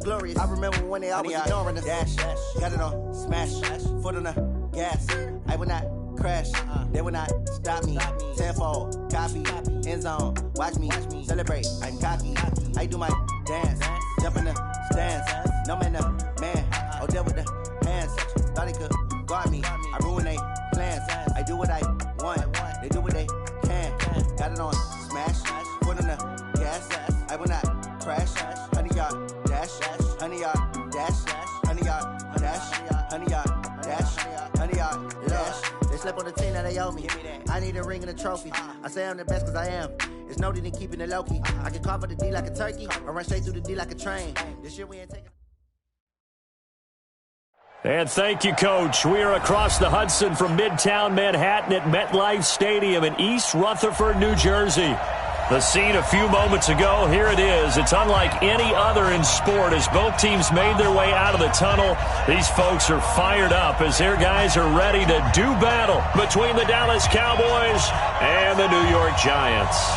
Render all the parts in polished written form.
glorious. I remember when they always ignoring us. Dash, got it on, smash, foot on the gas. I will not crash, they will not stop me. Tenfold, copy, end zone, watch me celebrate. I'm cocky, I do my dance, jump in the stands. No man, the man, oh, deal with the hands. Thought he could guard me, I ruin they plans. I do what I want, they do what they can. Got it on, smash, foot on the gas. I will not crash, 100-yard dash, 100-yard dash, 100-yard dash, 100-yard dash, 100-yard dash. They slept on the team that they owe me. I need a ring and a trophy. I say I'm the best cause I am. It's no need in keeping it low key. I can carve up the D like a turkey or run straight through the D like a train. This year we ain't taking. And thank you, Coach. We are across the Hudson from Midtown Manhattan at MetLife Stadium in East Rutherford, New Jersey. The scene a few moments ago, here it is. It's unlike any other in sport as both teams made their way out of the tunnel. These folks are fired up as their guys are ready to do battle between the Dallas Cowboys and the New York Giants.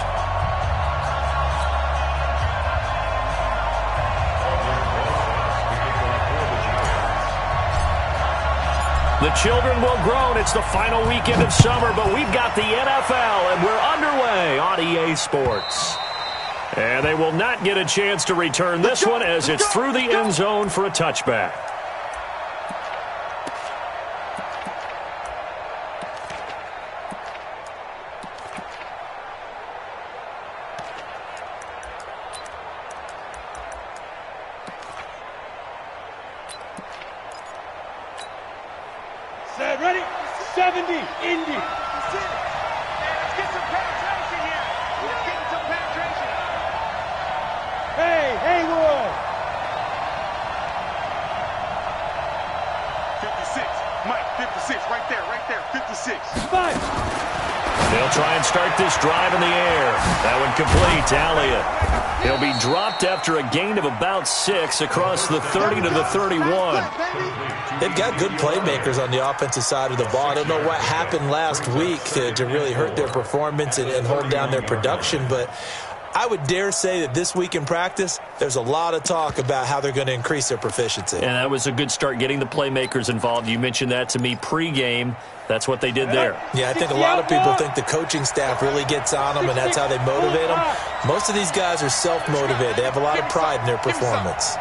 The children will groan. It's the final weekend of summer, but we've got the NFL, and we're underway on EA Sports. And they will not get a chance to return this one as it's through the end zone for a touchback. Ready? 70, Indy. Let's get some penetration here. Let's get some penetration. Hey, Haywood. 56. Mike, 56. Right there. 56. 5. They'll try and start this drive in the air. That one complete to Elliott. He'll be dropped after a gain of about 6 across the 30 to the 31. They've got good playmakers on the offensive side of the ball. I don't know what happened last week to really hurt their performance and hold down their production, but I would dare say that this week in practice, there's a lot of talk about how they're going to increase their proficiency. And that was a good start getting the playmakers involved. You mentioned that to me pregame. That's what they did there. Yeah, I think a lot of people think the coaching staff really gets on them, and that's how they motivate them. Most of these guys are self-motivated. They have a lot of pride in their performance.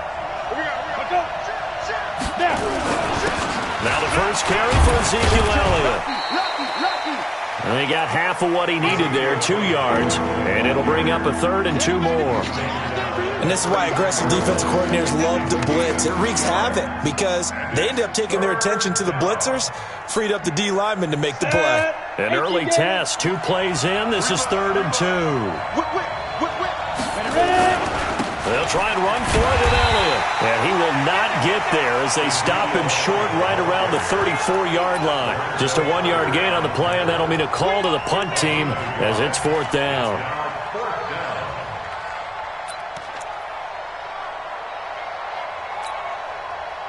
Now the first carry for Ezekiel Elliott. And he got half of what he needed there, 2 yards, and it'll bring up a 3rd and 2 more. And this is why aggressive defensive coordinators love to blitz. It wreaks havoc because they end up taking their attention to the blitzers, freed up the D lineman to make the play. An early test, 2 plays in. This is 3rd and 2. They'll try and run for it with Elliott. And he will not get there as they stop him short right around the 34-yard line. Just a 1-yard gain on the play, and that'll mean a call to the punt team as it's 4th down.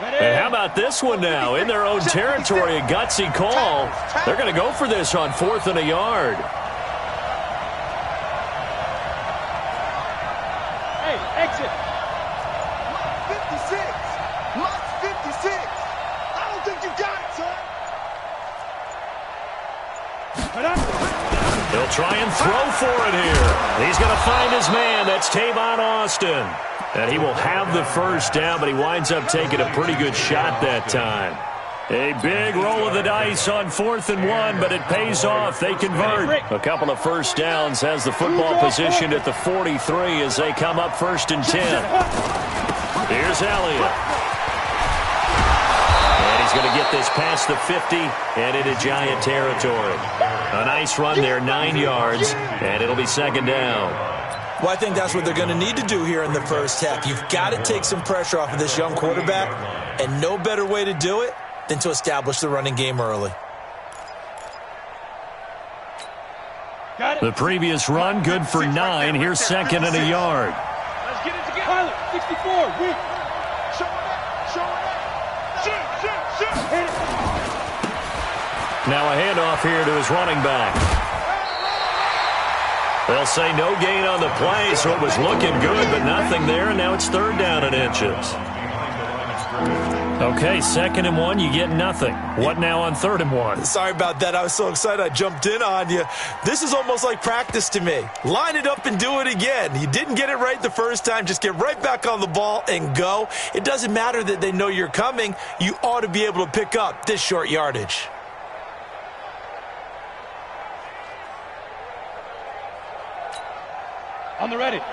And how about this one now? In their own territory, a gutsy call. They're going to go for this on 4th and a yard. Hey, exit. 56. Mike 56. I don't think you got it, son. They'll try and throw for it here. He's going to find his man. That's Tavon Austin. And he will have the first down, but he winds up taking a pretty good shot that time. A big roll of the dice on 4th and 1, but it pays off. They convert. A couple of first downs, has the football positioned at the 43 as they come up 1st and 10. Here's Elliott. And he's going to get this past the 50 and into Giant territory. A nice run there, 9 yards, and it'll be 2nd down. Well, I think that's what they're going to need to do here in the first half. You've got to take some pressure off of this young quarterback, and no better way to do it than to establish the running game early. The previous run, good for 9. Here's 2nd and a yard. Let's get it together. Pilot, 64, weak. Show it up. Shoot. Hit it. Now a handoff here to his running back. They'll say no gain on the play, so it was looking good, but nothing there, and now it's 3rd down and inches. Okay, 2nd and 1, you get nothing. What now on 3rd and 1? Sorry about that. I was so excited I jumped in on you. This is almost like practice to me. Line it up and do it again. You didn't get it right the first time. Just get right back on the ball and go. It doesn't matter that they know you're coming. You ought to be able to pick up this short yardage. On the ready. 6,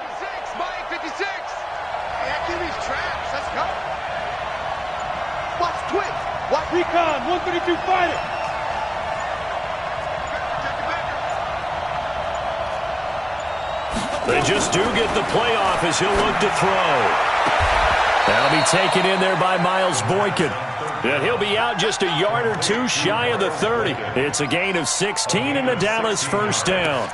Mike, 56. Hey, QB's traps. Let's go. Watch twitch. Watch Recon, 132 fighter. They just do get the playoff as he'll look to throw. That'll be taken in there by Miles Boykin. And he'll be out just a yard or two shy of the 30. It's a gain of 16 and a Dallas 1st down.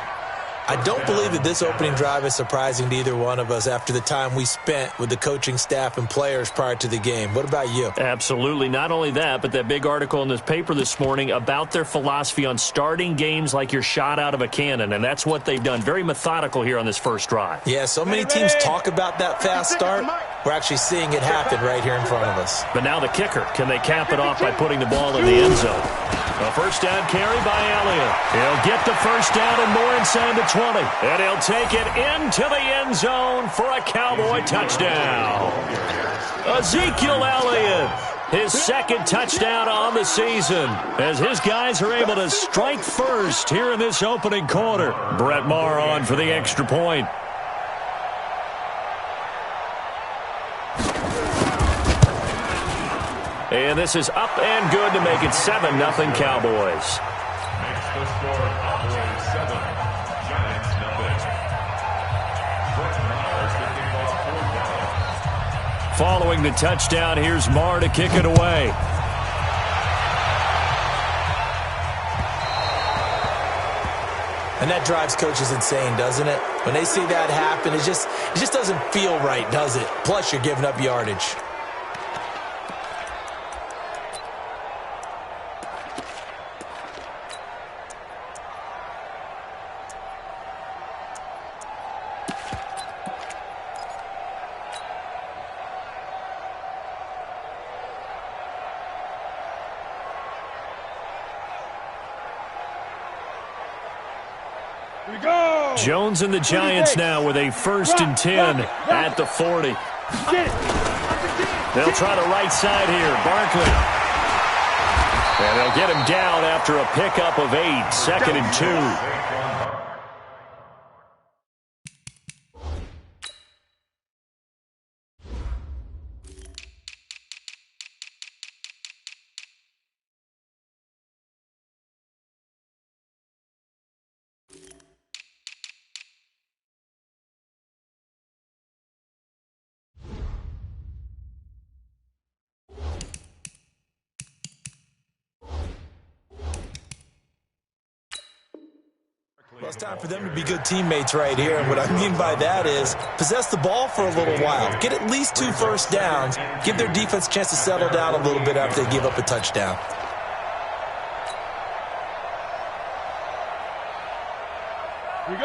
I don't believe that this opening drive is surprising to either one of us after the time we spent with the coaching staff and players prior to the game. What about you? Absolutely. Not only that, but that big article in this paper this morning about their philosophy on starting games like you're shot out of a cannon, and that's what they've done. Very methodical here on this first drive. Yeah, so many teams talk about that fast start. We're actually seeing it happen right here in front of us. But now the kicker. Can they cap it off by putting the ball in the end zone? A 1st down carry by Elliott. He'll get the 1st down and more inside the 20. And he'll take it into the end zone for a Cowboy touchdown. Ezekiel Elliott, his 2nd touchdown on the season, as his guys are able to strike first here in this opening quarter. Brett Maher on for the extra point. And this is up and good to make it 7-0 Cowboys. Following the touchdown, here's Maher to kick it away. And that drives coaches insane, doesn't it? When they see that happen, it just doesn't feel right, does it? Plus, you're giving up yardage. Jones and the Giants now with a 1st and 10 at the 40. They'll try the right side here. Barkley. And they'll get him down after a pickup of 8. 2nd and 2. Well, it's time for them to be good teammates right here, and what I mean by that is possess the ball for a little while, get at least 2 first downs, give their defense a chance to settle down a little bit after they give up a touchdown.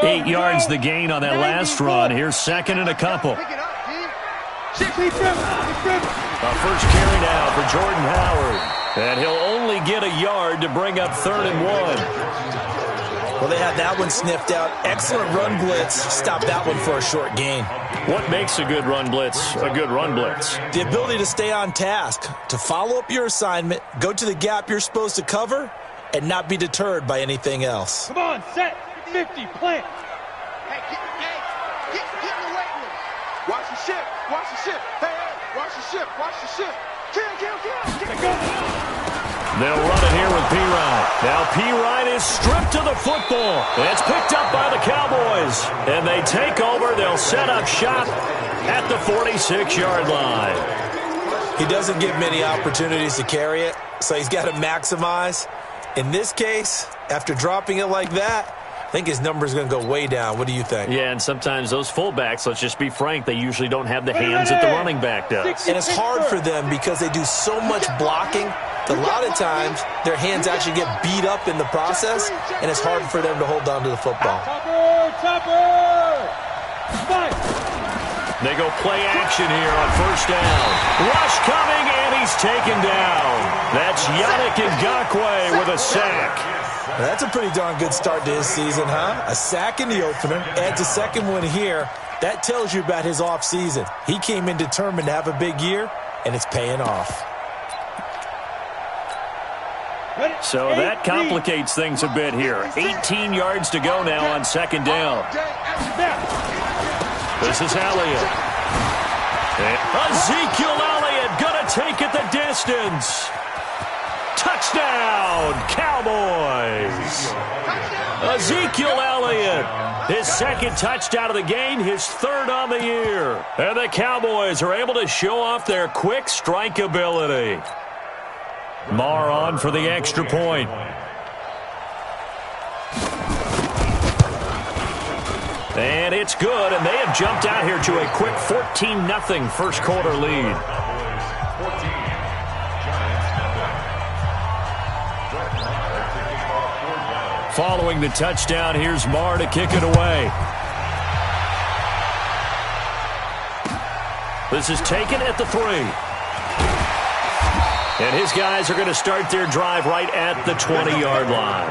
Eight yards the gain on that last run. Here's 2nd and a couple. A 1st carry now for Jordan Howard. And he'll only get a yard to bring up 3rd and 1. Well, they had that one sniffed out. Excellent run blitz. Stop that one for a short gain. What makes a good run blitz a good run blitz? The ability to stay on task, to follow up your assignment, go to the gap you're supposed to cover, and not be deterred by anything else. Come on, set, 50, plant. Hey, get in the weight room. Watch the ship. Watch the ship. Hey, watch the ship. Watch the ship. Kill. They'll run it here with P-Ryan. Now P-Ryan is stripped of the football. It's picked up by the Cowboys. And they take over. They'll set up shop at the 46-yard line. He doesn't give many opportunities to carry it, so he's got to maximize. In this case, after dropping it like that, I think his number's going to go way down. What do you think? Yeah, and sometimes those fullbacks, let's just be frank, they usually don't have the hands that the running back does. And it's hard for them because they do so much blocking. A lot of times, their hands actually get beat up in the process, and it's hard for them to hold on to the football. Chopper! Fight! They go play action here on first down. Rush coming, and he's taken down. That's Yannick Ngakoue with a sack. That's a pretty darn good start to his season, huh? A sack in the opener, adds a second one here. That tells you about his offseason. He came in determined to have a big year, and it's paying off. So that complicates things a bit here. 18 yards to go now on second down. This is Elliott. Ezekiel Elliott going to take it the distance. Touchdown, Cowboys. Ezekiel Elliott, his second touchdown of the game, his third on the year. And the Cowboys are able to show off their quick strike ability. Marr on for the extra point. And it's good, and they have jumped out here to a quick 14-0 first quarter lead. Following the touchdown, here's Marr to kick it away. This is taken at the 3. And his guys are going to start their drive right at the 20-yard line.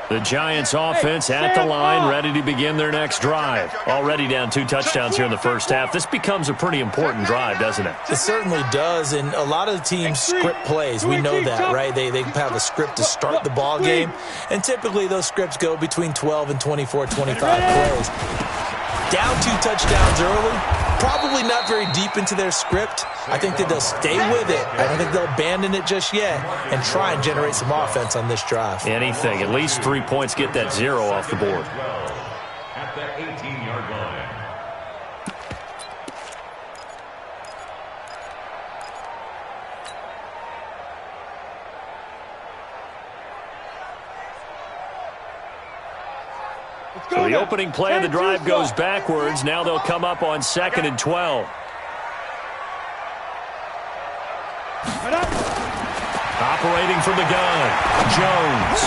The Giants offense at the line, ready to begin their next drive. Already down 2 touchdowns here in the first half. This becomes a pretty important drive, doesn't it? It certainly does, and a lot of the teams script plays. We know that, right? They have a script to start the ball game, and typically those scripts go between 12 and 24, 25 plays. Down 2 touchdowns early, probably not very deep into their script. I think that they'll stay with it. I don't think they'll abandon it just yet and try and generate some offense on this drive. Anything. At least 3 points, get that 0 off the board. At the 18-yard line. So the opening play of the drive goes backwards. Now they'll come up on 2nd and 12. Operating from the gun, Jones.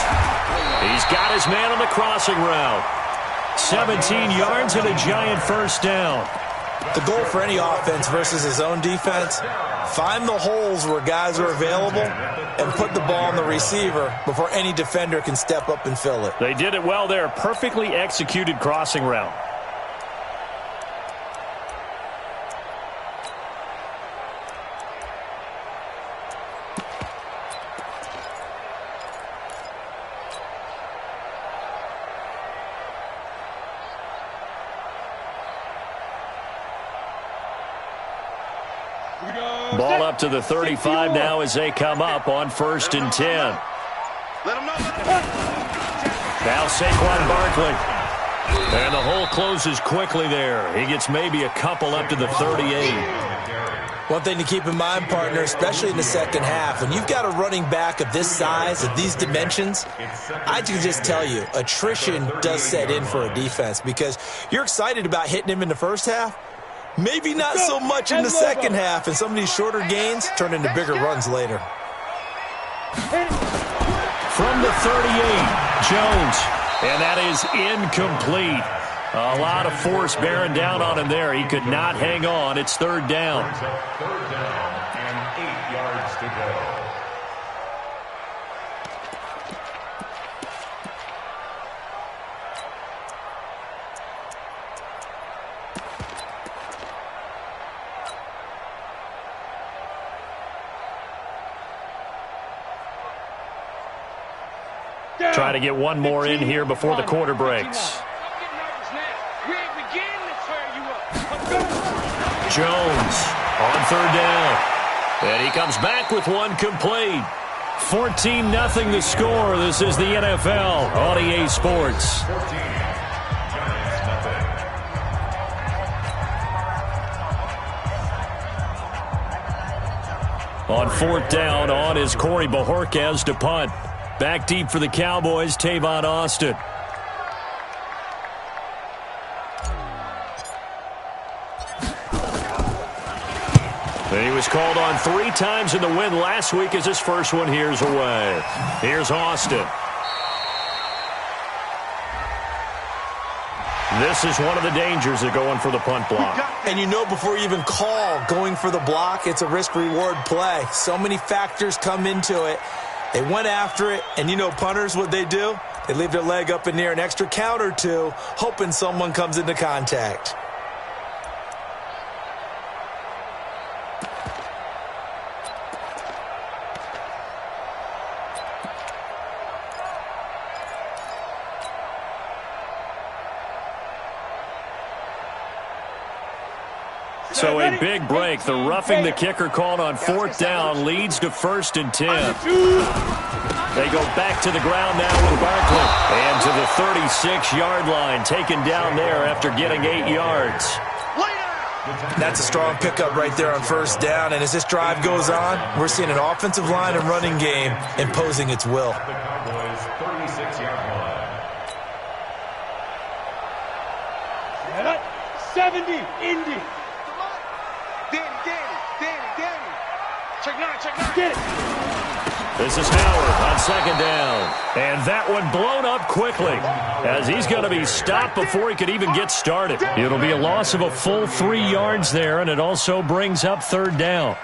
He's got his man on the crossing route. 17 yards and a giant first down. The goal for any offense versus his own defense, find the holes where guys are available and put the ball on the receiver before any defender can step up and fill it. They did it well there. Perfectly executed crossing route. Ball up to the 35 now as they come up on 1st and 10. Now Saquon Barkley. And the hole closes quickly there. He gets maybe a couple up to the 38. One thing to keep in mind, partner, especially in the second half, when you've got a running back of this size, of these dimensions, I can just tell you, attrition does set in for a defense because you're excited about hitting him in the first half. Maybe not so much in the second half, and some of these shorter gains turn into bigger runs later. From the 38, Jones, and that is incomplete. A lot of force bearing down on him there. He could not hang on. It's 3rd down. 3rd down and 8 yards to go. Try to get one more in here before the quarter breaks. Jones on 3rd down. And he comes back with one complete. 14-0 the score. This is the NFL on EA Sports. On 4th down, on is Corey Bojorquez to punt. Back deep for the Cowboys, Tavon Austin. He was called on 3 times in the win last week as his first one here's away. Here's Austin. This is one of the dangers of going for the punt block. And you know before you even call going for the block, it's a risk-reward play. So many factors come into it. They went after it, and you know punters, what they do? They leave their leg up in the air an extra count or two, hoping someone comes into contact. So a big break. The roughing the kicker called on 4th down leads to 1st and 10. They go back to the ground now with Barkley. And to the 36-yard line, taken down there after getting 8 yards. That's a strong pickup right there on 1st down. And as this drive goes on, we're seeing an offensive line and running game imposing its will. 70, Indy. Danny. Check nine. Get it. This is Howard on 2nd down. And that one blown up quickly as he's going to be stopped before he could even get started. It'll be a loss of a full 3 yards there, and it also brings up 3rd down.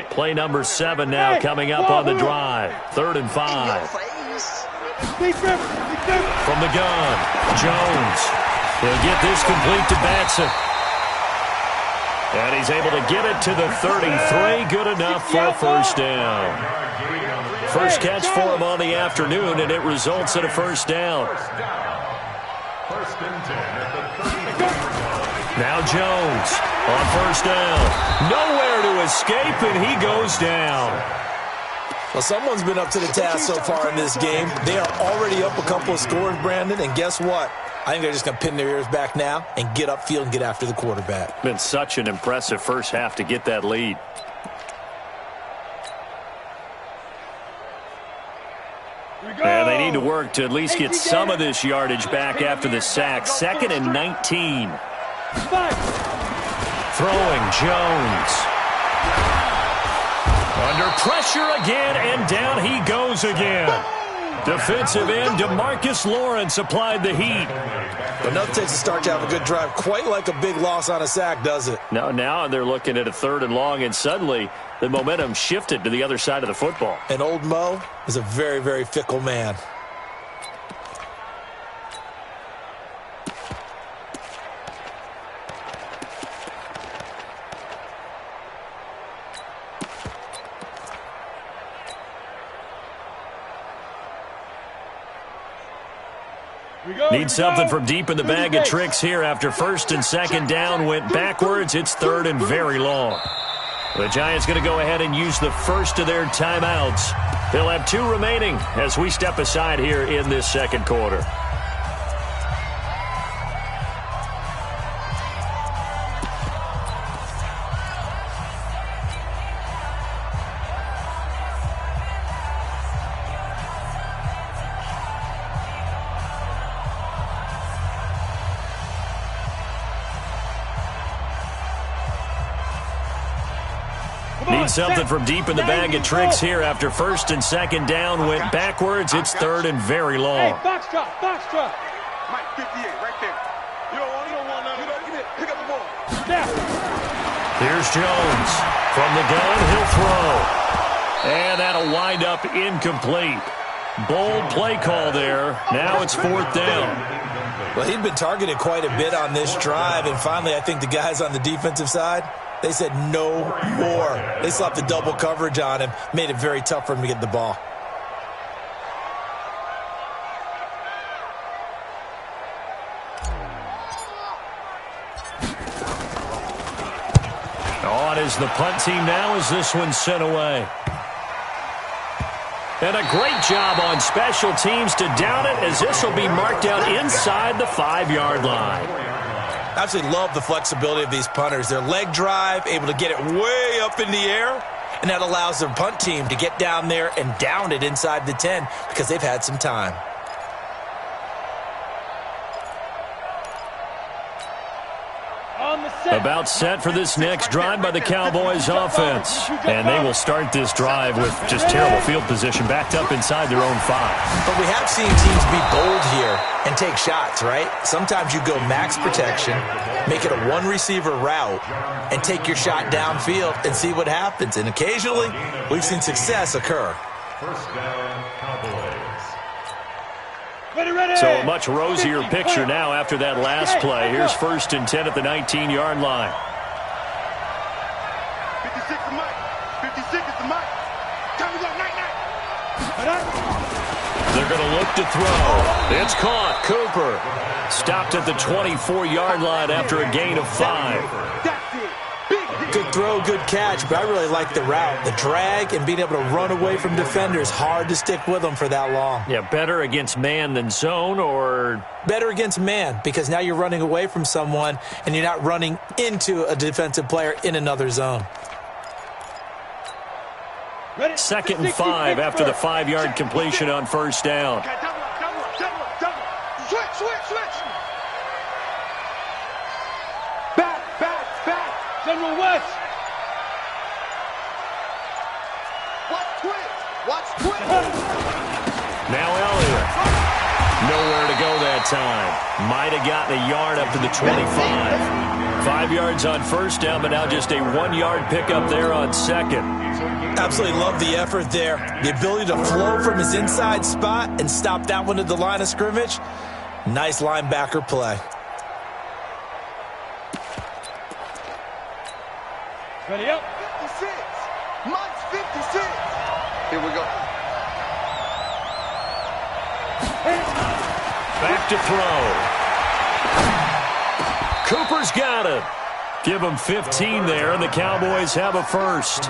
Play number 7 now coming up on the drive. 3rd and 5. From the gun, Jones. He'll get this complete to Batson. And he's able to get it to the 33. Good enough for a 1st down. First catch for him on the afternoon, and it results in a 1st down. Now Jones on 1st down. Nowhere to escape, and he goes down. Well, someone's been up to the task so far in this game. They are already up a couple of scores, Brandon, and guess what? I think they're just going to pin their ears back now and get upfield and get after the quarterback. Been such an impressive first half to get that lead. And they need to work to at least get some of this yardage back after the sack. 2nd and 19. Throwing Jones. Under pressure again, and down he goes again. Defensive end DeMarcus Lawrence applied the heat. But nothing takes a start to have a good drive quite like a big loss on a sack, does it? No, now they're looking at a 3rd and long, and suddenly the momentum shifted to the other side of the football. And old Mo is a very, very fickle man. Need something from deep in the bag of tricks here after 1st and 2nd down went backwards. It's 3rd and very long. The Giants going to go ahead and use the first of their timeouts. They'll have 2 remaining as we step aside here in this 2nd quarter. Need something from deep in the bag of tricks here after 1st and 2nd down went backwards. It's 3rd and very long. Hey, box drop. Mike 58 right there. You don't want none. Pick up the ball. Here's Jones. From the gun, he'll throw. And that'll wind up incomplete. Bold play call there. Now it's 4th down. Well, he'd been targeted quite a bit on this drive, and finally I think the guys on the defensive side, they said no more. They slapped the double coverage on him, made it very tough for him to get the ball. On is the punt team now as this one's sent away. And a great job on special teams to down it as this will be marked out inside the 5-yard line. I absolutely love the flexibility of these punters. Their leg drive, able to get it way up in the air, and that allows their punt team to get down there and down it inside the 10 because they've had some time. About set for this next drive by the Cowboys offense. And they will start this drive with just terrible field position, backed up inside their own 5. But we have seen teams be bold here and take shots, right? Sometimes you go max protection, make it a one-receiver route, and take your shot downfield and see what happens. And occasionally, we've seen success occur. First down, Cowboys. So a much rosier picture now after that last play. Here's 1st and 10 at the 19-yard line. 56 is Mike. 56 is the Mike. Time to go, night. They're going to look to throw. It's caught. Cooper stopped at the 24-yard line after a gain of 5. That's it. Good throw, good catch, but I really like the route. The drag and being able to run away from defenders, hard to stick with them for that long. Yeah, better against man than zone, or? Better against man, because now you're running away from someone and you're not running into a defensive player in another zone. 2nd and 5 after the 5-yard completion on 1st down. Okay, double. Switch. Back. General West. Watch twist. Now Elliott. Nowhere to go that time. Might have gotten a yard up to the 25. 5 yards on 1st down, but now just a 1-yard pickup there on 2nd. Absolutely love the effort there. The ability to flow from his inside spot and stop that one at the line of scrimmage. Nice linebacker play. Ready up. 56. Mike's 56. Here we go. Back to throw. Cooper's got it. Give him 15 there, and the Cowboys have a 1st.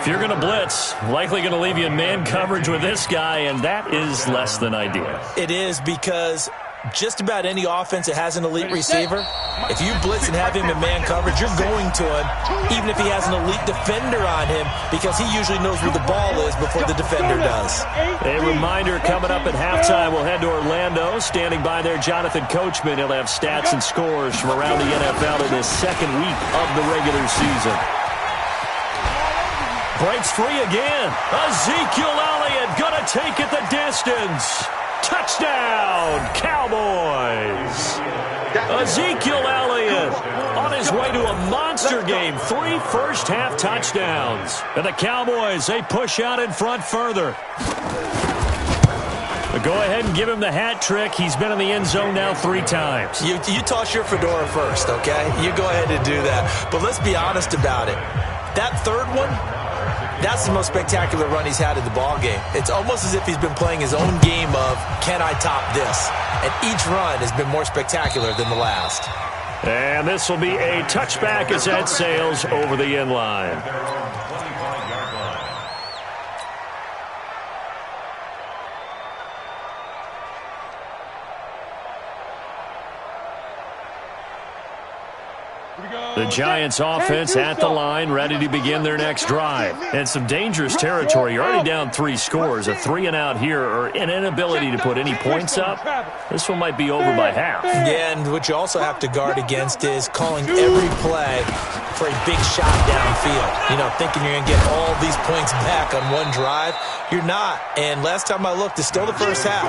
If you're going to blitz, likely going to leave you in man coverage with this guy, and that is less than ideal. It is, because just about any offense that has an elite receiver, if you blitz and have him in man coverage, you're going to him, even if he has an elite defender on him, because he usually knows where the ball is before the defender does. A reminder coming up at halftime, we'll head to Orlando. Standing by there, Jonathan Coachman. He'll have stats and scores from around the NFL in this 2nd week of the regular season. Breaks free again. Ezekiel Elliott gonna take it the distance. Touchdown, Cowboys. Ezekiel Elliott on his way to a monster game. 3 first-half touchdowns. And the Cowboys, they push out in front further. But go ahead and give him the hat trick. He's been in the end zone now 3 times. You toss your fedora first, okay? You go ahead and do that. But let's be honest about it. That 3rd one, that's the most spectacular run he's had in the ballgame. It's almost as if he's been playing his own game of, can I top this? And each run has been more spectacular than the last. And this will be a touchback as that sails over the end line. The Giants offense at the line, ready to begin their next drive. And some dangerous territory. You're already down 3 scores. A 3-and-out here, or an inability to put any points up. This one might be over by half. Yeah, and what you also have to guard against is calling every play for a big shot downfield. You know, thinking you're going to get all these points back on one drive. You're not. And last time I looked, it's still the first half.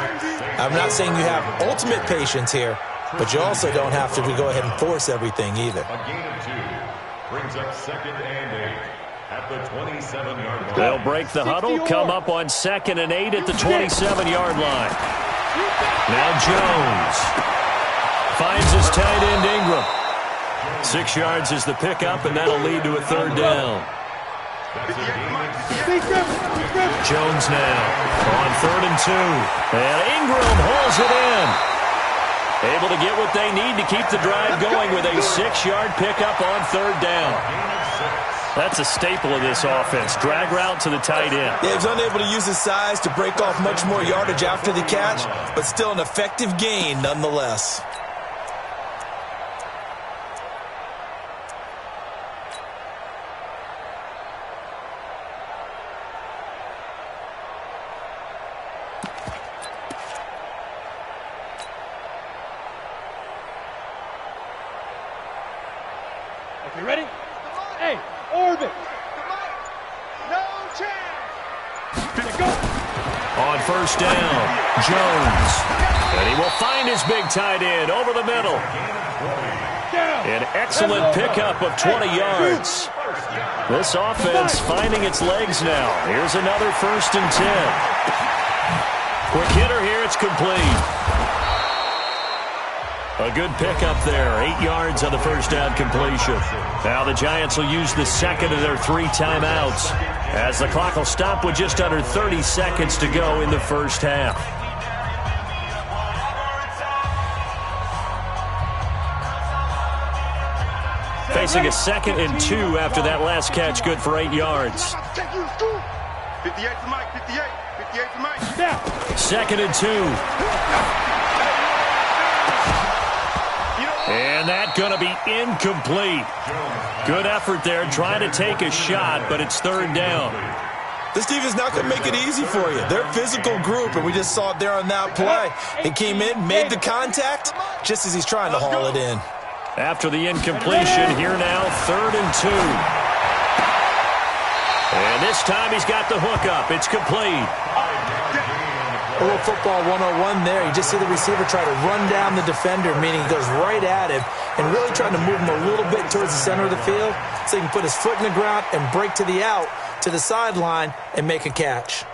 I'm not saying you have ultimate patience here, but you also don't have to go ahead and force everything either. A gain of 2 brings up 2nd and 8 at the 27-yard line. They'll break the huddle, come up on 2nd and 8 at the 27-yard line. Now Jones finds his tight end Ingram. 6 yards is the pickup, and that'll lead to a 3rd down. Jones now on 3rd and 2. And Ingram holds it in. Able to get what they need to keep the drive going with a 6-yard pickup on 3rd down. That's a staple of this offense. Drag route to the tight end. Yeah, he's unable to use his size to break off much more yardage after the catch, but still an effective gain nonetheless. Orbit. No chance. Go. On first down, Jones. And he will find his big tight end over the middle. An excellent pickup of 20 yards. This offense finding its legs now. Here's another 1st and 10. Quick hitter here, it's complete. A good pickup there, 8 yards on the first down completion. Now the Giants will use the second of their 3 timeouts, as the clock will stop with just under 30 seconds to go in the first half. Facing a 2nd and 2 after that last catch, good for 8 yards. 58 to Mike, 58. 58 to Mike. 2nd and 2. And that going to be incomplete. Good effort there, trying to take a shot, but it's 3rd down. This defense not going to make it easy for you. They're a physical group, and we just saw it there on that play. He came in, made the contact, just as he's trying to haul it in. After the incompletion, here now, 3rd and 2. And this time he's got the hook up. It's complete. A little football 101 there. You just see the receiver try to run down the defender, meaning he goes right at him and really trying to move him a little bit towards the center of the field so he can put his foot in the ground and break to the out, to the sideline, and make a catch.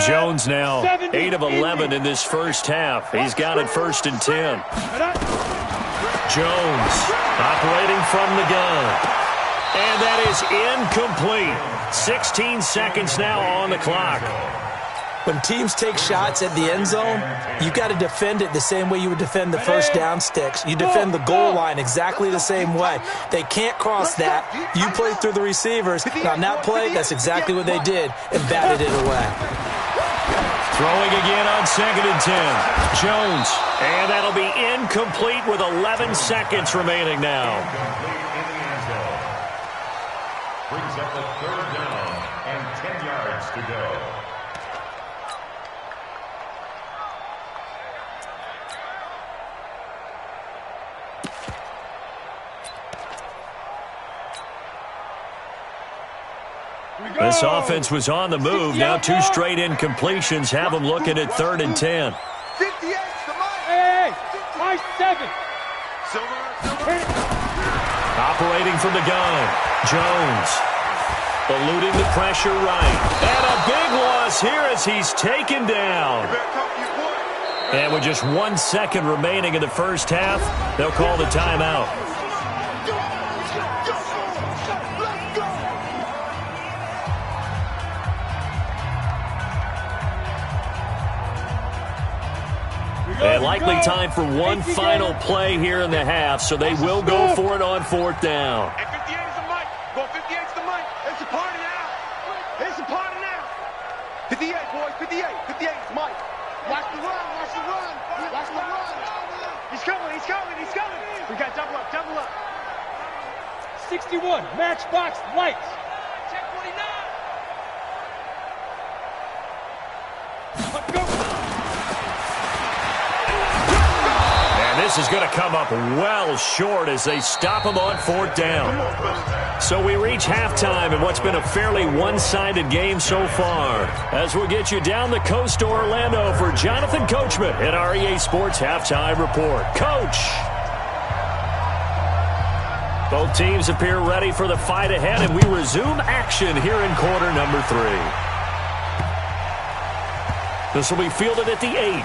Jones now 8 of 11 in this first half. He's got it 1st and 10. Jones operating from the gun. And that is incomplete. 16 seconds now on the clock. When teams take shots at the end zone, you've got to defend it the same way you would defend the first down sticks. You defend the goal line exactly the same way. They can't cross that. You play through the receivers. And on that play, that's exactly what they did and batted it away. Throwing again on 2nd and 10. Jones. And that'll be incomplete with 11 seconds remaining now. Brings up a 3rd down and 10 yards to go. This offense was on the move. Now 2 straight incompletions have them looking at 3rd and 10. 58 to Mike. Hey, my 7. Silver. Operating from the gun. Jones. Eluding the pressure right. And a big loss here as he's taken down. And with just 1 second remaining in the first half, they'll call the timeout. And likely time for one final play here in the half, so they will go for it on 4th down. And 58 is the Mike. Go 58 is the Mike. It's a party now. It's a party now. 58, boys. 58. 58 is Mike. Watch the run. Watch the run. Watch the run. He's coming. He's coming. He's coming. We got double up. Double up. 61. Matchbox lights. Check 49. Let's go. This is going to come up well short as they stop him on 4th down. So we reach halftime in what's been a fairly one-sided game so far. As we'll get you down the coast to Orlando for Jonathan Coachman at our EA Sports Halftime Report. Coach! Both teams appear ready for the fight ahead, and we resume action here in quarter number 3. This will be fielded at the 8.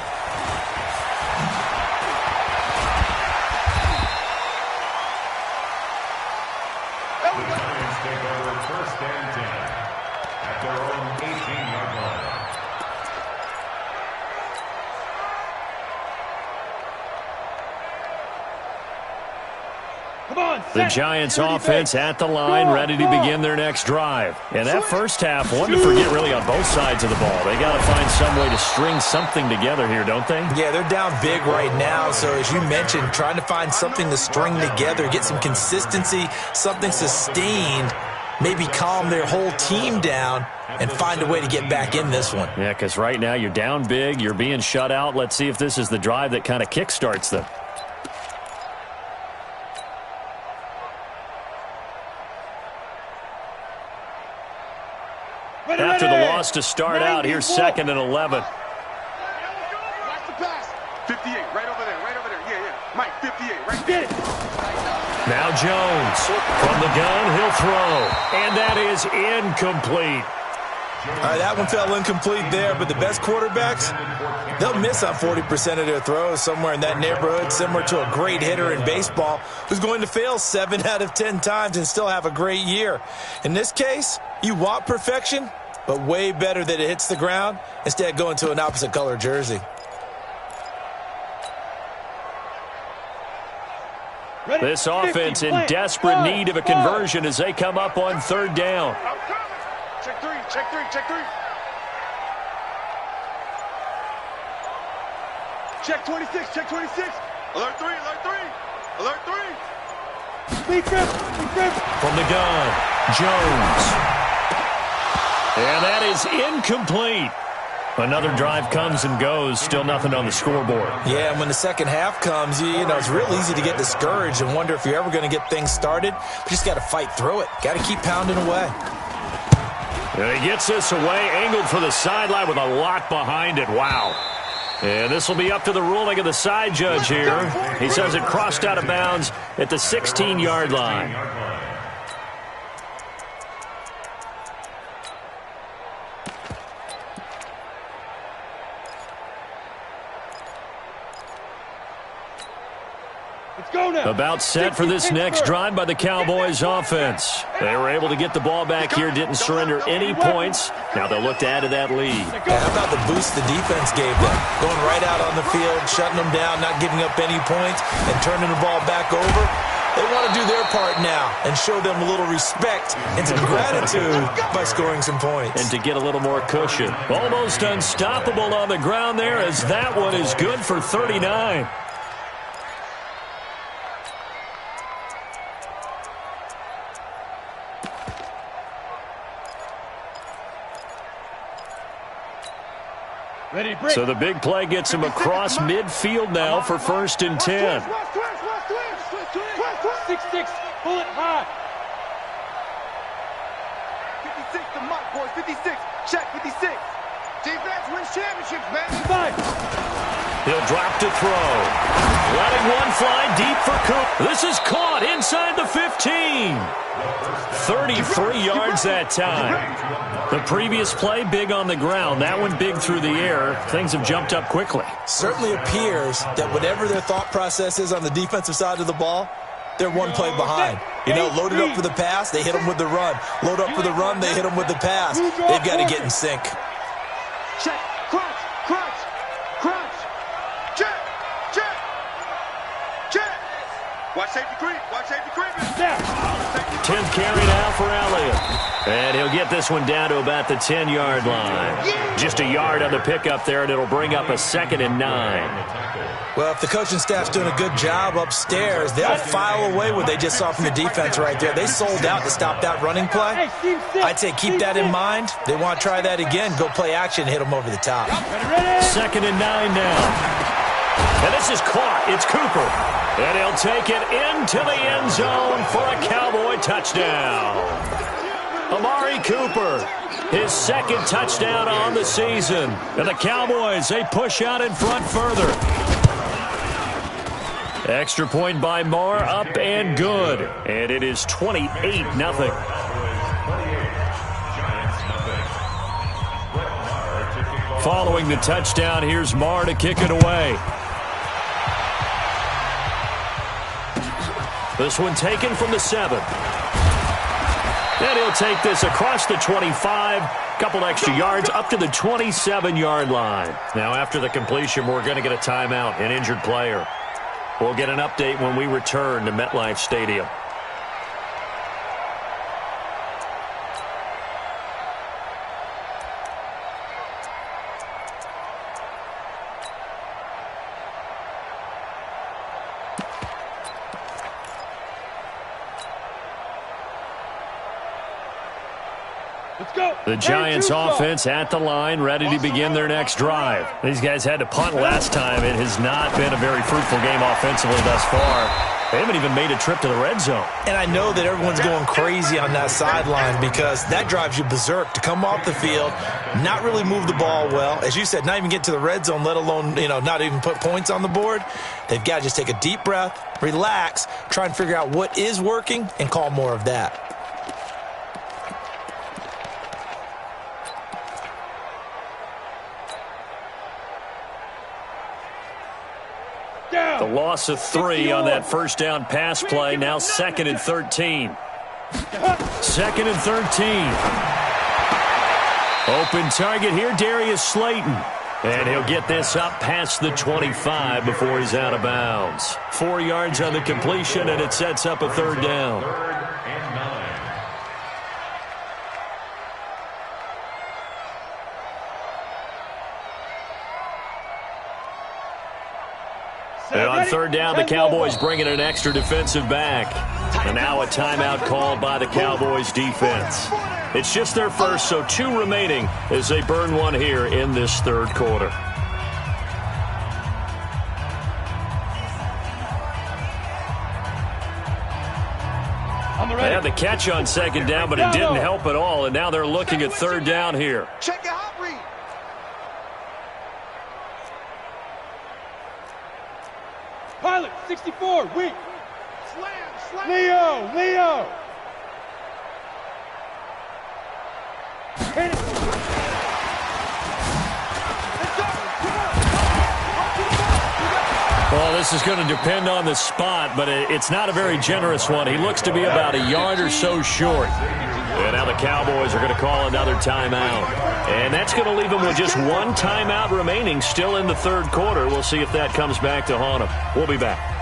The Giants offense at the line, ready to begin their next drive. And that first half, one to forget really on both sides of the ball. They got to find some way to string something together here, don't they? Yeah, they're down big right now. So as you mentioned, trying to find something to string together, get some consistency, something sustained maybe calm their whole team down and find a way to get back in this one. Yeah, because right now you're down big, you're being shut out. Let's see if this is the drive that kind of kickstarts them. After the loss to start out, here's 2nd and 11. Watch the pass. 58, right over there, yeah. Mike, 58, right there. Now Jones from the gun, he'll throw, and that is incomplete. All right, that one fell incomplete there, but the best quarterbacks, they'll miss on 40% of their throws, somewhere in that neighborhood, similar to a great hitter in baseball who's going to fail 7 out of 10 times and still have a great year. In this case, you want perfection, but way better that it hits the ground instead of going to an opposite color jersey. This offense in desperate need of a conversion as they come up on 3rd down. Check three. Check 26. Alert 3. From the gun, Jones. And that is incomplete. Another drive comes and goes, still nothing on the scoreboard. Yeah, and when the second half comes, you know, it's real easy to get discouraged and wonder if you're ever going to get things started. You just got to fight through it. Got to keep pounding away. And he gets this away, angled for the sideline with a lot behind it. Wow. And this will be up to the ruling of the side judge here. He says it crossed out of bounds at the 16-yard line. About set for this next drive by the Cowboys offense. They were able to get the ball back here, didn't surrender any points. Now they'll look to add to that lead. Yeah, how about the boost the defense gave them? Going right out on the field, shutting them down, not giving up any points, and turning the ball back over. They want to do their part now and show them a little respect and some gratitude by scoring some points. And to get a little more cushion. Almost unstoppable on the ground there as that one is good for 39. So the big play gets him across midfield now for 1st and 10. 6-6, pull it high. 56 to Mike, boys, 56. Check 56. Defense wins championships, man. 5. He'll drop to throw. Letting one fly deep for Coop. This is caught inside the 15. 33 yards that time. The previous play, big on the ground. That one big through the air. Things have jumped up quickly. Certainly appears that whatever their thought process is on the defensive side of the ball, they're one play behind. You know, loaded up for the pass, they hit them with the run. Load up for the run, they hit them with the pass. They've got to get in sync. Check, crunch. Check. Watch safety creep. 10th carry now for Elliott. And he'll get this one down to about the 10-yard line. Just a yard on the pickup there, and it'll bring up a 2nd and 9. Well, if the coaching staff's doing a good job upstairs, they'll file away what they just saw from the defense right there. They sold out to stop that running play. I'd say keep that in mind. They want to try that again. Go play action and hit them over the top. 2nd and 9 now. And this is caught. It's Cooper. And he'll take it into the end zone for a Cowboy touchdown. Amari Cooper, his 2nd touchdown on the season. And the Cowboys, they push out in front further. Extra point by Marr, up and good. And it is 28-0. Following the touchdown, here's Marr to kick it away. This one taken from the 7. And he'll take this across the 25. Couple extra yards up to the 27-yard line. Now after the completion, we're going to get a timeout, an injured player. We'll get an update when we return to MetLife Stadium. Let's go. The Giants offense at the line, ready to begin their next drive. These guys had to punt last time. It has not been a very fruitful game offensively thus far. They haven't even made a trip to the red zone. And I know that everyone's going crazy on that sideline because that drives you berserk to come off the field, not really move the ball well. As you said, not even get to the red zone, let alone, not even put points on the board. They've got to just take a deep breath, relax, try and figure out what is working and call more of that. The loss of 3 on that first down pass play. Now 2nd and 13. 2nd and 13. Open target here, Darius Slayton. And he'll get this up past the 25 before he's out of bounds. 4 yards on the completion, and it sets up a 3rd down. 3rd and 9. And on 3rd down, the Cowboys bring in an extra defensive back. And now a timeout called by the Cowboys defense. It's just their first, so 2 remaining as they burn one here in this 3rd quarter. They had the catch on 2nd down, but it didn't help at all. And now they're looking at 3rd down here. Check your hot read. Pilot, 64, weak. Slam. Leo. Hit it. Well, this is going to depend on the spot, but it's not a very generous one. He looks to be about a yard or so short. And now the Cowboys are going to call another timeout. And that's going to leave them with just 1 timeout remaining still in the 3rd quarter. We'll see if that comes back to haunt them. We'll be back.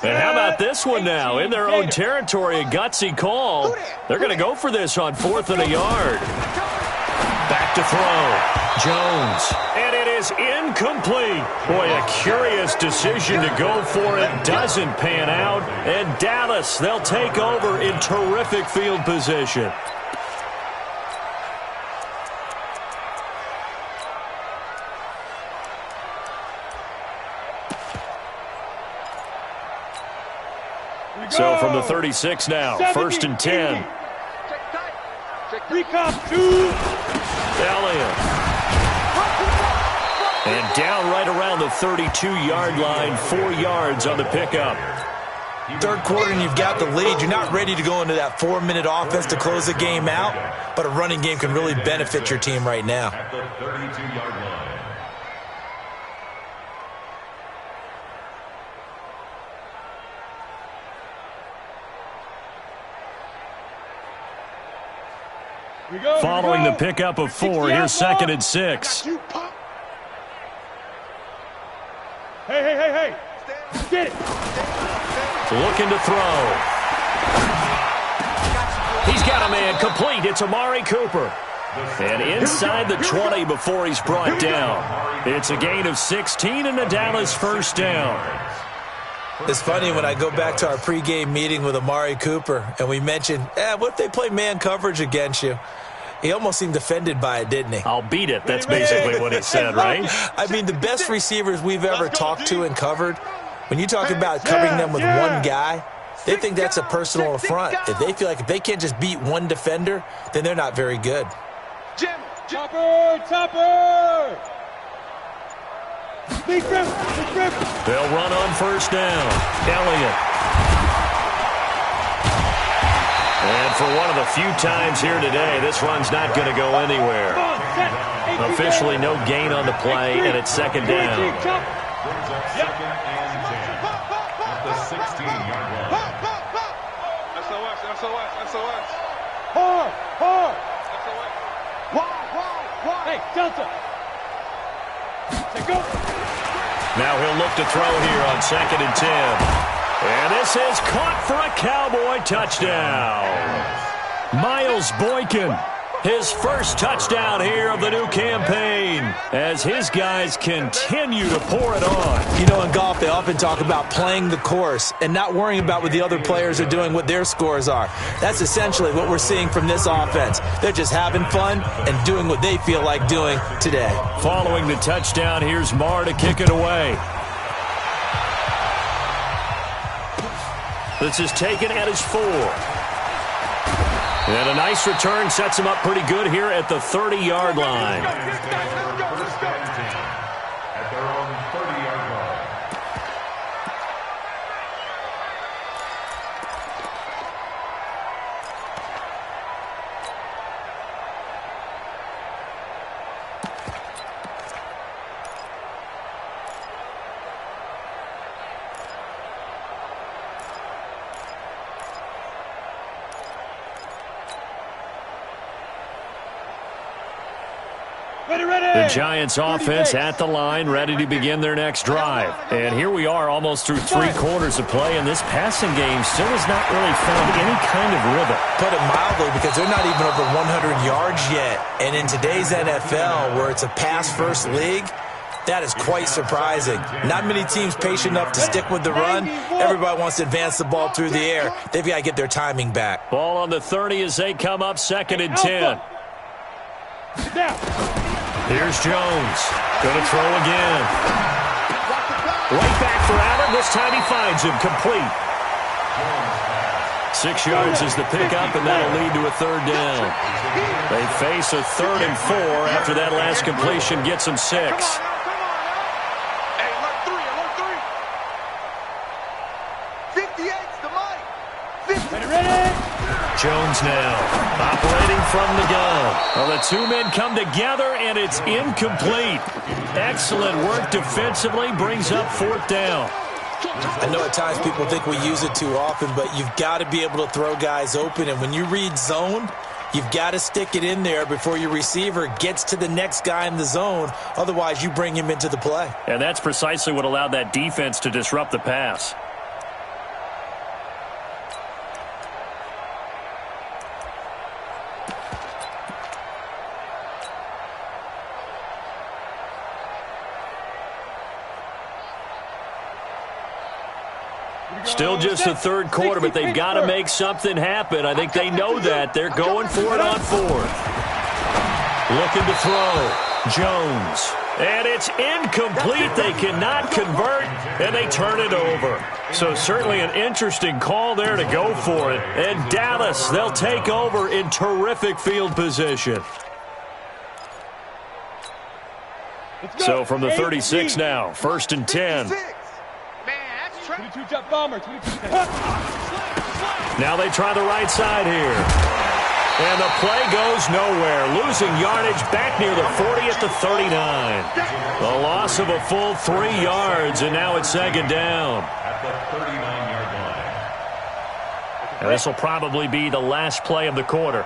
And how about this one now? In their own territory, a gutsy call. They're going to go for this on 4th and a yard. Back to throw. Jones. And it is incomplete. Boy, a curious decision to go for it. Doesn't pan out. And Dallas, they'll take over in terrific field position. So from the 36 now, 1st and 10. Recon 2. Elliott. And down right around the 32-yard line, 4 yards on the pickup. 3rd quarter and you've got the lead. You're not ready to go into that 4-minute offense to close the game out, but a running game can really benefit your team right now. At the 32-yard line. Following the pickup of 4, here's 2nd and 6. Hey. Get it. Looking to throw. He's got a man complete. It's Amari Cooper. And inside the 20 before he's brought down. It's a gain of 16 and a Dallas 1st down. It's funny when I go back to our pregame meeting with Amari Cooper and we mentioned, what if they play man coverage against you? He almost seemed offended by it, didn't he? I'll beat it. That's basically what he said, right? I mean, the best receivers we've ever talked to and covered, when you talk about covering them with one guy, they think that's a personal affront. If they feel like if they can't just beat one defender, then they're not very good. Topper! Big rip. They'll run on 1st down. Elliott. And for one of the few times here today, this run's not going to go anywhere. Officially no gain on the play, and it's 2nd down. Brings up 2nd and 10 at the 16-yard line. SOS. Hard. Hey, Delta. Say go. Now he'll look to throw here on 2nd and 10. And this is caught for a Cowboy touchdown. Miles Boykin, his first touchdown here of the new campaign as his guys continue to pour it on. You know, in golf, they often talk about playing the course and not worrying about what the other players are doing, what their scores are. That's essentially what we're seeing from this offense. They're just having fun and doing what they feel like doing today. Following the touchdown, here's Marr to kick it away. This is taken at his 4. And a nice return sets him up pretty good here at the 30-yard line. At their own 30-yard line. The Giants offense at the line, ready to begin their next drive. And here we are almost through 3 quarters of play, and this passing game still has not really found any kind of rhythm. Put it mildly, because they're not even over 100 yards yet. And in today's NFL, where it's a pass-first league, that is quite surprising. Not many teams patient enough to stick with the run. Everybody wants to advance the ball through the air. They've got to get their timing back. Ball on the 30 as they come up 2nd and 10. Here's Jones. Going to throw again. Right back for Allen. This time he finds him complete. 6 yards is the pickup, and that'll lead to a 3rd down. They face a 3rd and 4 after that last completion gets them 6. Hey, alert 3, alert 3. 58's the mic. 50. Ready? Jones now operating from the gun. Well, the 2 men come together, and it's incomplete. Excellent work defensively, brings up 4th down. I know at times people think we use it too often, but you've got to be able to throw guys open. And when you read zone, you've got to stick it in there before your receiver gets to the next guy in the zone. Otherwise, you bring him into the play. And that's precisely what allowed that defense to disrupt the pass. Still just the 3rd quarter, but they've got to make something happen. I think they know that. They're going for it on 4th. Looking to throw. Jones. And it's incomplete. They cannot convert, and they turn it over. So certainly an interesting call there to go for it. And Dallas, they'll take over in terrific field position. So from the 36 now, 1st and 10. 22 jump bomber. 22. Now they try the right side here. And the play goes nowhere. Losing yardage back near the 40 at the 39. The loss of a full 3 yards, and now it's 2nd down. At the 39-yard line. And this will probably be the last play of the quarter.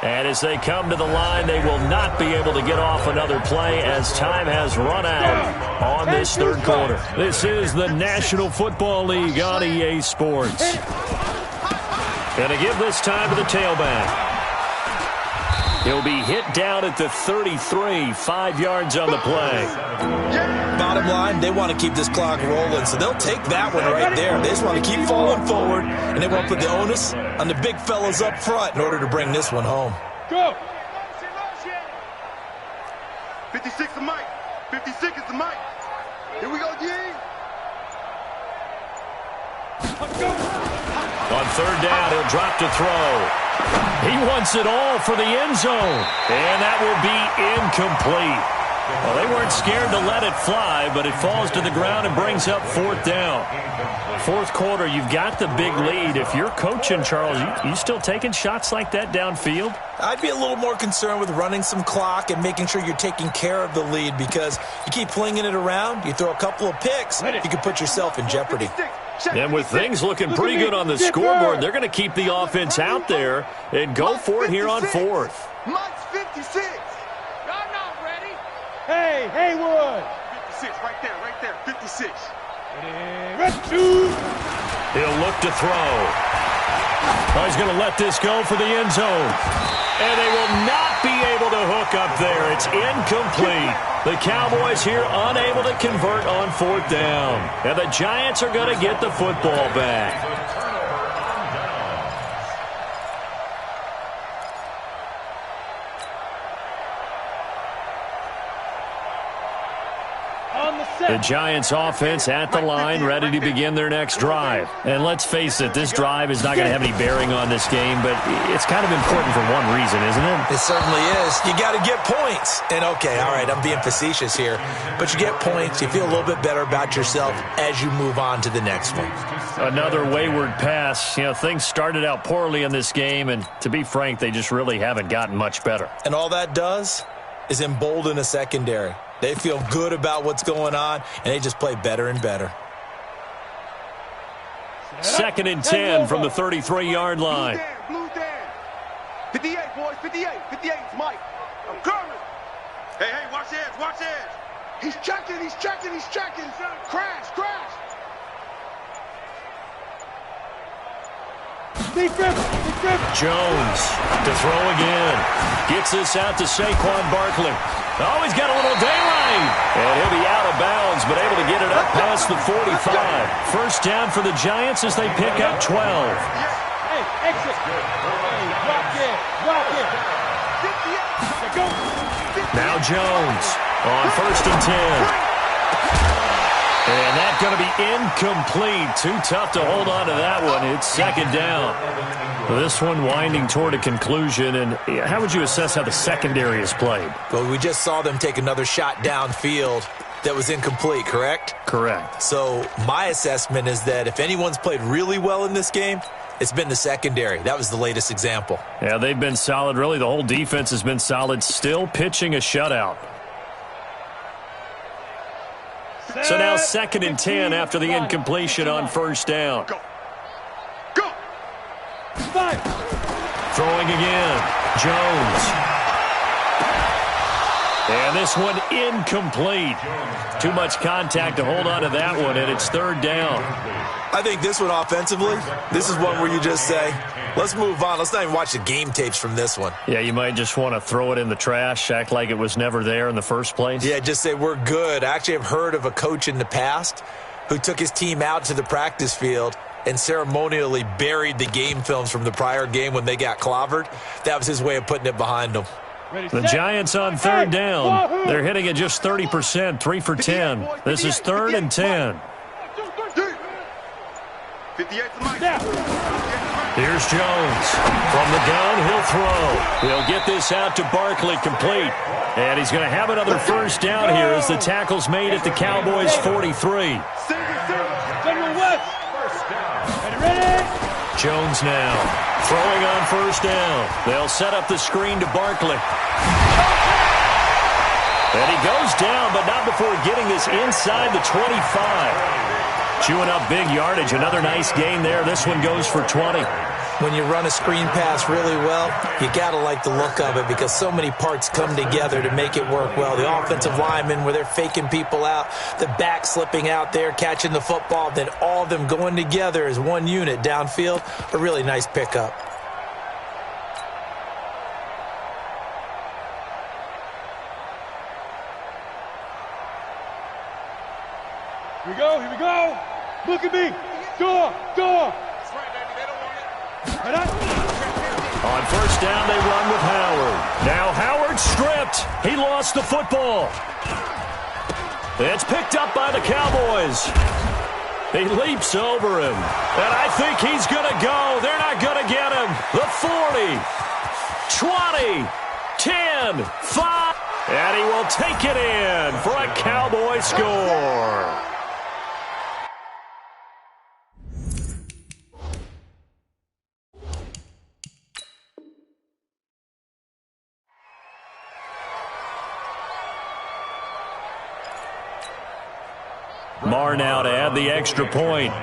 And as they come to the line, they will not be able to get off another play as time has run out on this 3rd quarter. This is the National Football League on EA Sports. Going to give this time to the tailback. He'll be hit down at the 33, 5 yards on the play. Bottom line, they want to keep this clock rolling, so they'll take that one right there. They just want to keep falling forward, and they want to put the onus on the big fellas up front in order to bring this one home. Go! 56 the mic. 56 is the mic. Here we go, G. On 3rd down, he'll drop to throw. He wants it all for the end zone, and that will be incomplete. Well, they weren't scared to let it fly, but it falls to the ground and brings up 4th down. Fourth quarter, you've got the big lead. If you're coaching, Charles, you still taking shots like that downfield? I'd be a little more concerned with running some clock and making sure you're taking care of the lead, because you keep flinging it around, you throw a couple of picks, you can put yourself in jeopardy. And with things looking pretty good on the scoreboard, they're going to keep the offense out there and go for it here on 4th. Mike's 56. I'm not ready. Hey, Haywood. 56, right there, 56. He'll look to throw. Oh, he's going to let this go for the end zone. And they will not be able to hook up there. It's incomplete. The Cowboys here unable to convert on 4th down. And the Giants are going to get the football back. The Giants offense at the line, ready to begin their next drive. And let's face it, this drive is not going to have any bearing on this game, but it's kind of important for one reason, isn't it? It certainly is. You got to get points. And okay, all right, I'm being facetious here, but you get points, you feel a little bit better about yourself as you move on to the next one. Another wayward pass. You know, things started out poorly in this game, and to be frank, they just really haven't gotten much better. And all that does is embolden a secondary. They feel good about what's going on, and they just play better and better. 2nd and 10 from the 33-yard line. Blue down. 58, boys, 58. 58 is Mike. I'm coming. Hey, watch edge. He's checking. Crash. Jones to throw again. Gets this out to Saquon Barkley. Oh, he's got a little daylight. And he'll be out of bounds, but able to get it up past the 45. First down for the Giants as they pick up 12. Hey, exit. Hey, block it. Go. Now Jones on 1st and 10. And that's going to be incomplete. Too tough to hold on to that one. It's 2nd down. This one winding toward a conclusion. And how would you assess how the secondary has played? Well, we just saw them take another shot downfield that was incomplete, correct? Correct. So my assessment is that if anyone's played really well in this game, it's been the secondary. That was the latest example. Yeah, they've been solid. Really, the whole defense has been solid. Still pitching a shutout. So now 2nd and 10 after the incompletion on 1st down. Go. Throwing again. Jones. And this one incomplete. Too much contact to hold on to that one, and it's 3rd down. I think this one offensively, this is one where you just say, let's move on. Let's not even watch the game tapes from this one. Yeah, you might just want to throw it in the trash, act like it was never there in the first place. Yeah, just say we're good. Actually, I've heard of a coach in the past who took his team out to the practice field and ceremonially buried the game films from the prior game when they got clobbered. That was his way of putting it behind them. The Giants on 3rd down. They're hitting at just 30%, 3 for 10. This is 3rd and 10. Here's Jones. From the gun, he'll throw. He'll get this out to Barkley, complete. And he's going to have another first down here as the tackle's made at the Cowboys' 43. Jones now throwing on 1st down. They'll set up the screen to Barkley. And he goes down, but not before getting this inside the 25. Chewing up big yardage. Another nice gain there. This one goes for 20. When you run a screen pass really well, you got to like the look of it because so many parts come together to make it work well. The offensive linemen, where they're faking people out, the back slipping out there, catching the football, then all of them going together as one unit downfield. A really nice pickup. Here we go. Look at me. Door. On 1st down, they run with Howard. Now Howard stripped. He lost the football. It's picked up by the Cowboys. He leaps over him. And I think he's going to go. They're not going to get him. The 40, 20, 10, 5. And he will take it in for a Cowboy score. Marr now to add the extra point.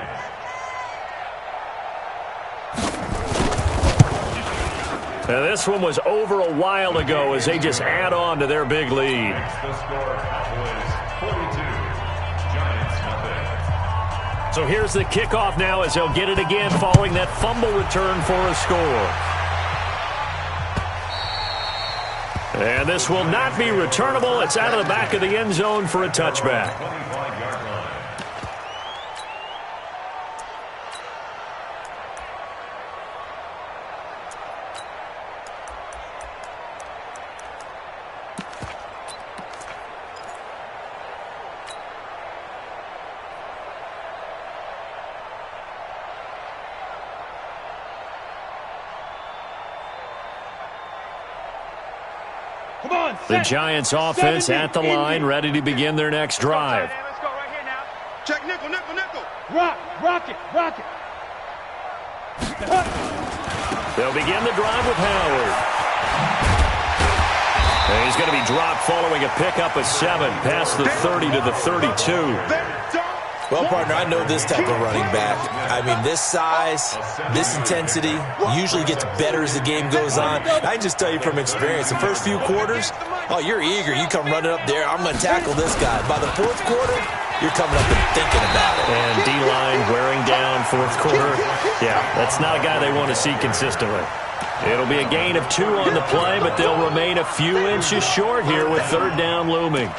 Now this one was over a while ago as they just add on to their big lead. The score, Cowboys 42, Giants nothing. So here's the kickoff now as they'll get it again following that fumble return for a score. And this will not be returnable. It's out of the back of the end zone for a touchback. 25-yard line. The Giants offense at the line, ready to begin their next drive. Let's go right here now. Check nickel, nickel, nickel. Rock it. They'll begin the drive with Howard. And he's going to be dropped following a pickup of 7 past the 30 to the 32. Well, partner, I know this type of running back. I mean, this size, this intensity usually gets better as the game goes on. I can just tell you from experience, the first few quarters, oh, you're eager. You come running up there, I'm going to tackle this guy. By the fourth quarter, you're coming up and thinking about it. And D-line wearing down fourth quarter. Yeah, that's not a guy they want to see consistently. It'll be a gain of 2 on the play, but they'll remain a few inches short here with third down looming.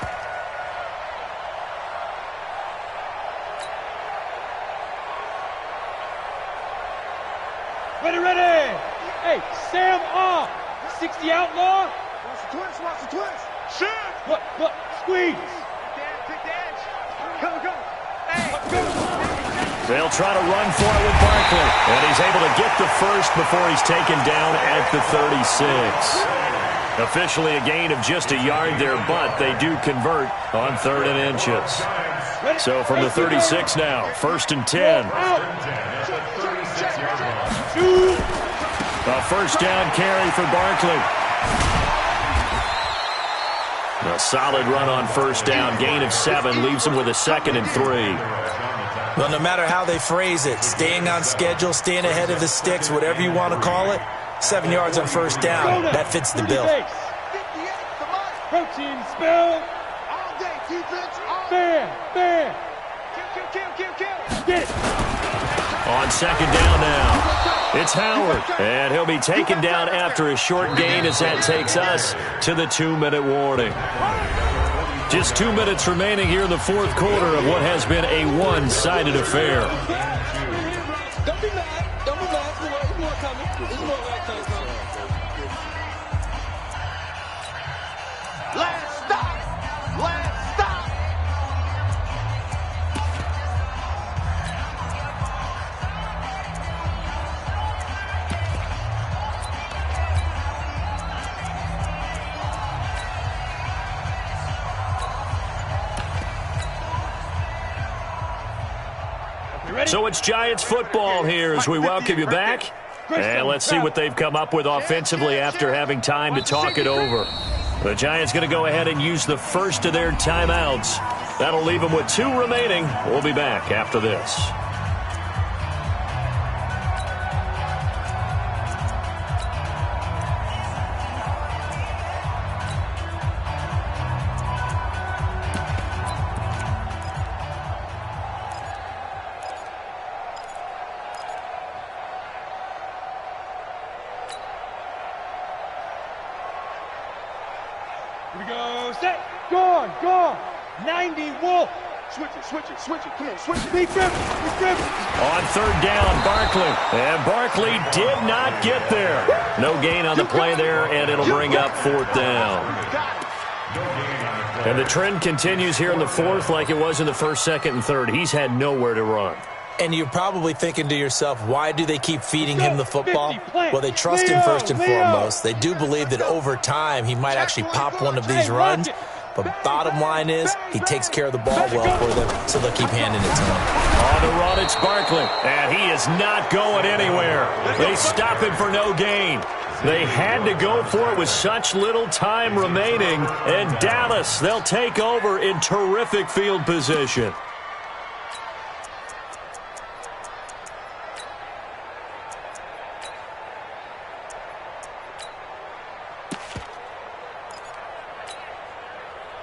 Ready. Hey, Sam off. 60 outlaw. Watch the twist. Shoot. Look, squeeze. Take the edge. Come. Hey. They'll try to run for it with Barkley. And he's able to get the first before he's taken down at the 36. Officially a gain of just a yard there, but they do convert on 3rd and inches. So from the 36 now, 1st and 10. A first down carry for Barkley. A solid run on first down. Gain of 7 leaves him with a 2nd and 3. Well, no matter how they phrase it, staying on schedule, staying ahead of the sticks, whatever you want to call it, 7 yards on first down, that fits the bill. Protein spill. All day, defense. Bam. Kill. Get it. On 2nd down now, it's Howard. And he'll be taken down after a short gain as that takes us to the 2-minute warning. Just 2 minutes remaining here in the fourth quarter of what has been a one-sided affair. Don't be mad. There's more coming. There's more coming. Last stop. So it's Giants football here as we welcome you back. And let's see what they've come up with offensively after having time to talk it over. The Giants going to go ahead and use the first of their timeouts. That'll leave them with 2 remaining. We'll be back after this. Here we go. Set. Gone. 90 Wolf. Switch it. Come on, switch it. Be driven. On 3rd down, Barkley. And Barkley did not get there. No gain on the play there, and it'll bring up 4th down. And the trend continues here in the 4th like it was in the 1st, 2nd, and 3rd. He's had nowhere to run. And you're probably thinking to yourself, why do they keep feeding him the football? Well, they trust him first and foremost. They do believe that over time he might actually pop one of these runs. But bottom line is he takes care of the ball well for them, so they'll keep handing it to him. On the run, it's Barkley, and he is not going anywhere. They stop him for no gain. They had to go for it with such little time remaining, and Dallas, they'll take over in terrific field position.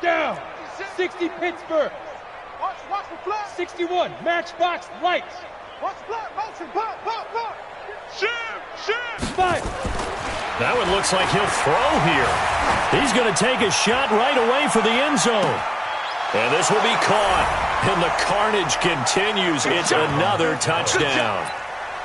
Down. 60 Pittsburgh. Watch the flag. 61 Matchbox Lights. Watch the flag. Motion. Pop. Shoot. 5. That one looks like he'll throw here. He's going to take a shot right away for the end zone. And this will be caught. And the carnage continues. It's another touchdown.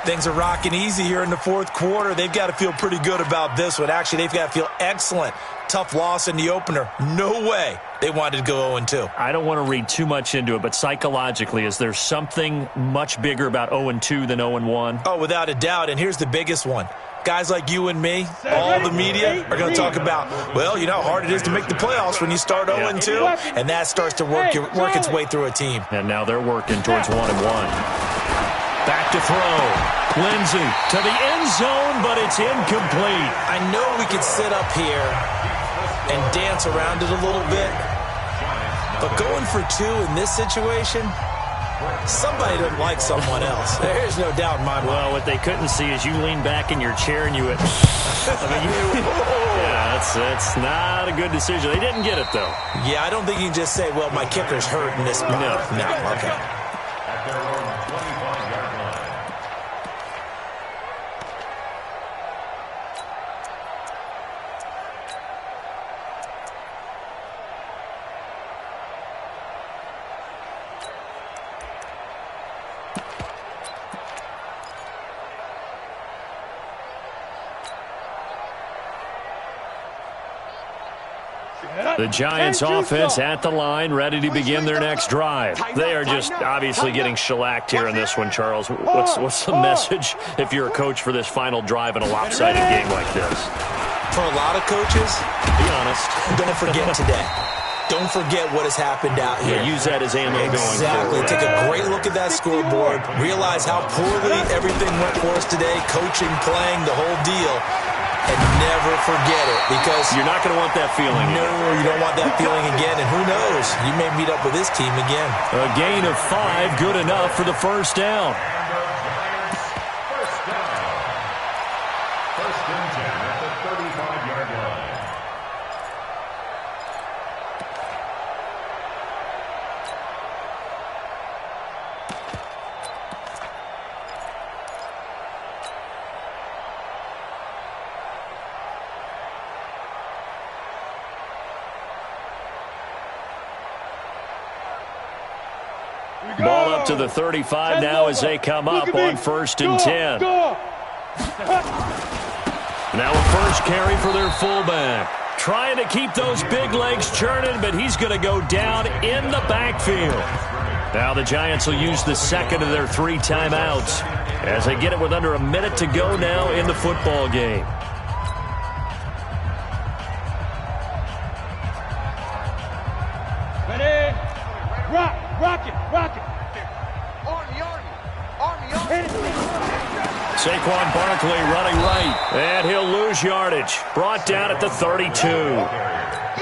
Things are rocking easy here in the fourth quarter. They've got to feel pretty good about this one. Actually, they've got to feel excellent. Tough loss in the opener. No way they wanted to go 0-2. I don't want to read too much into it, but psychologically, is there something much bigger about 0-2 than 0-1? Oh, without a doubt. And here's the biggest one. Guys like you and me, all the media, are going to talk about, well, you know how hard it is to make the playoffs when you start 0-2, and that starts to work its way through a team. And now they're working towards 1-1. Back to throw. Lindsey to the end zone, but it's incomplete. I know we could sit up here and dance around it a little bit, but going for 2 in this situation, somebody doesn't like someone else. There's no doubt in my mind. Well, what they couldn't see is you lean back in your chair and you went, yeah, it's not a good decision. They didn't get it, though. Yeah, I don't think you can just say, well, my kicker's hurt in this spot. No, okay. At their own 25-yard line. The Giants offense at the line, ready to begin their next drive. They are just obviously getting shellacked here in this one, Charles. What's the message if you're a coach for this final drive in a lopsided game like this? For a lot of coaches, be honest, don't forget today. Don't forget what has happened out here. Yeah, use that as ammo going forward. Exactly. Take a great look at that scoreboard. Realize how poorly everything went for us today. Coaching, playing, the whole deal. And never forget it, because you're not going to want that feeling. No, you don't want that feeling again. And who knows? You may meet up with this team again. A gain of 5, good enough for the first down. First down. First and 10 at the 35-yard line. Ball up to the 35 now as they come up on 1st and 10. Now a first carry for their fullback. Trying to keep those big legs churning, but he's going to go down in the backfield. Now the Giants will use the second of their 3 timeouts as they get it with under a minute to go now in the football game. Rock it. Saquon Barkley running right, and he'll lose yardage. Brought down at the 32.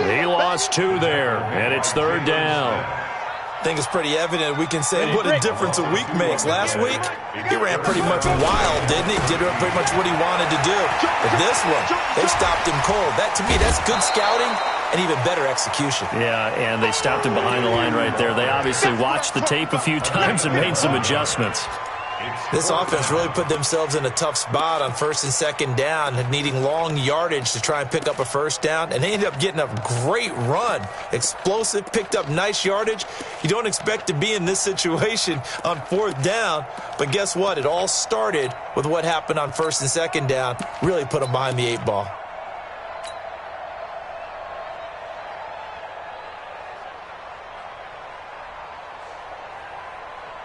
He lost 2 there, and it's 3rd down. I think it's pretty evident. We can say what a difference a week makes. Last week, he ran pretty much wild, didn't he? Did pretty much what he wanted to do. But this one, they stopped him cold. That, to me, that's good scouting and even better execution. Yeah, and they stopped him behind the line right there. They obviously watched the tape a few times and made some adjustments. This offense really put themselves in a tough spot on 1st and 2nd down, needing long yardage to try and pick up a first down, and they ended up getting a great run. Explosive, picked up nice yardage. You don't expect to be in this situation on 4th down, but guess what? It all started with what happened on 1st and 2nd down. Really put them behind the 8 ball.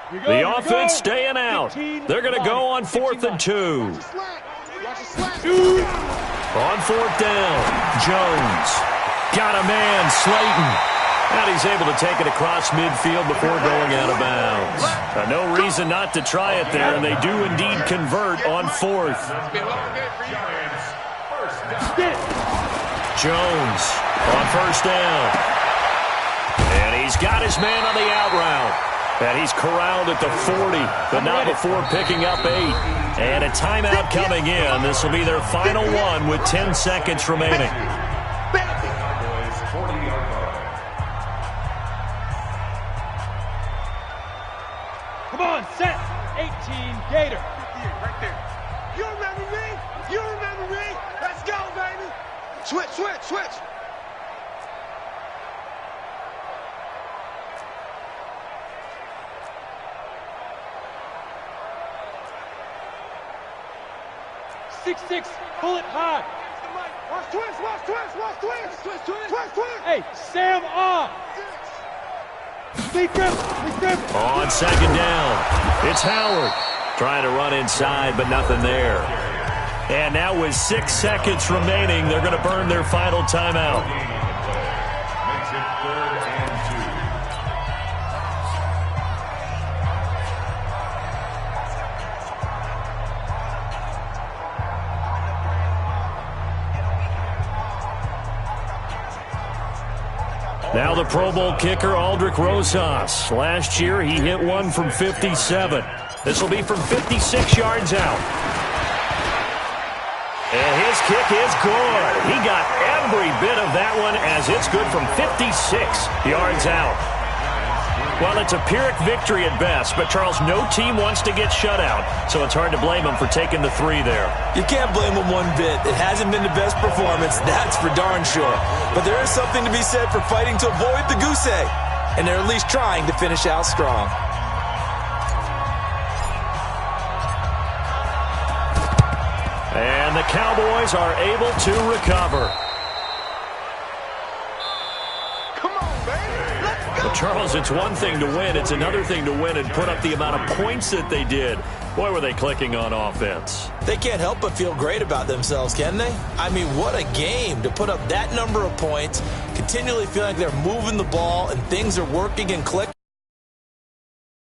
The offense staying out. They're going to go on 4th and 2. On 4th down, Jones. Got a man, Slayton. And he's able to take it across midfield before going out of bounds. No reason not to try it there, and they do indeed convert on 4th. Jones on 1st down. And he's got his man on the out route. And he's corralled at the 40, but not before picking up 8. And a timeout coming in. This will be their final one with 10 seconds remaining. Come on, set. 18, Gator. Right there. You remember me? You remember me? Let's go, baby. Switch, switch, switch. Six, pull it high. Watch twist, watch twist, watch twist. Twist, twist, twist, twist. Hey, Sam off. Lead grip. On 2nd down, it's Howard. Trying to run inside, but nothing there. And now with 6 seconds remaining, they're going to burn their final timeout. Makes it 3rd and 2. Now the Pro Bowl kicker, Aldrich Rosas. Last year, he hit one from 57. This will be from 56 yards out. And his kick is good. He got every bit of that one as it's good from 56 yards out. Well, it's a Pyrrhic victory at best, but Charles, no team wants to get shut out, so it's hard to blame them for taking the 3 there. You can't blame them one bit. It hasn't been the best performance, that's for darn sure. But there is something to be said for fighting to avoid the goose egg, and they're at least trying to finish out strong. And the Cowboys are able to recover. Come on, baby. Let's go. But Charles, it's one thing to win. It's another thing to win and put up the amount of points that they did. Boy, were they clicking on offense. They can't help but feel great about themselves, can they? I mean, what a game to put up that number of points, continually feel like they're moving the ball and things are working and clicking.